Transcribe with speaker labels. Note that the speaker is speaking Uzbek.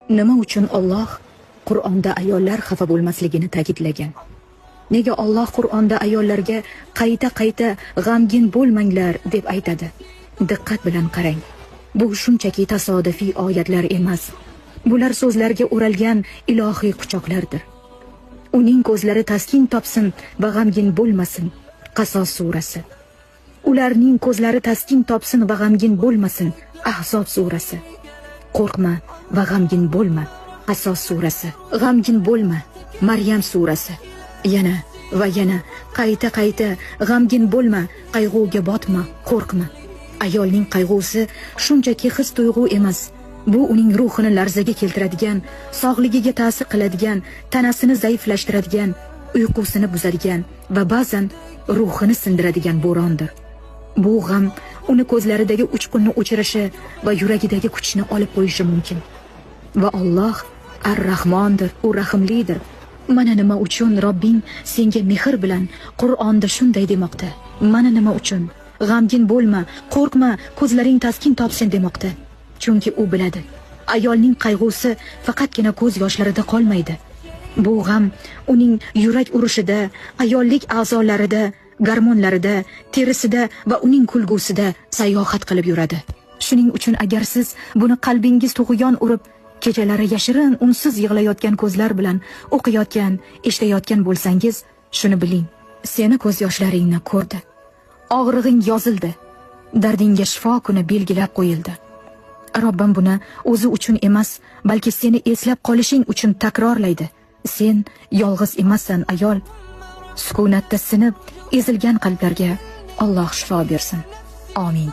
Speaker 1: Nima uchun Alloh Qur'onda ayollar xafa bo'lmasligini ta'kidlagan? Nega Alloh Qur'onda ayollarga qayta g'amgin bo'lmanglar deb aytadi? Diqqat bilan qarang. Bu shunchaki tasodifiy oyatlar emas. Bular so'zlarga o'ralgan ilohiy quchoqlardir. Uning ko'zlari taskin topsin va g'amgin bo'lmasin. Qasos surasi. Ularning ko'zlari taskin topsin va g'amgin bo'lmasin. Ahzob surasi. Qo'rqma va g'amgin bo'lma. Qasos surasi. G'amgin bo'lma. Maryam surasi. Yana va yana qayta g'amgin bo'lma, qayg'uga botma, qo'rqma. Ayolning qayg'usi shunchaki his tuyg'u emas. Bu uning ruhini larzaga keltiradigan, sog'ligiga ta'sir qiladigan, tanasini zaiflashtiradigan, uyqusini buzadigan va ba'zan ruhini sindiradigan bo'rondir. Bu g'am uni ko'zlaridagi uchqunni o'chirishi va yuragidagi kuchni olib qo'yishi mumkin. Va Alloh Ar-Rahmondir, u rahimlidir. Mana nima uchun Robbing senga mehr bilan Qur'onda shunday demoqda. Mana nima uchun g'amgin bo'lma, qo'rqma, ko'zlaring taskin topsin demoqda. Chunki u biladi, ayolning qayg'usi faqatgina ko'z yoshlarida qolmaydi. Bu g'am uning yurak urishida, ayollik a'zolarida, gormonlarida, terisida va uning kulgusida sayohat qilib yuradi. Shuning uchun agar siz buni qalbingiz tug'yon urib, kechalari yashirin unsiz yig'layotgan ko'zlar bilan o'qiyotgan, eshitayotgan bo'lsangiz, shuni biling, seni ko'z yoshlaringni ko'rdi. Og'rig'ing yozildi. Dardingga shifo kuni belgilab qo'yildi. Robbim buni o'zi uchun emas, balki seni eslab qolishing uchun takrorlaydi. Sen yolg'iz emassan, ayol. Sukunatda sinib, ezilgan qalblarga Alloh shifo bersin. Amin.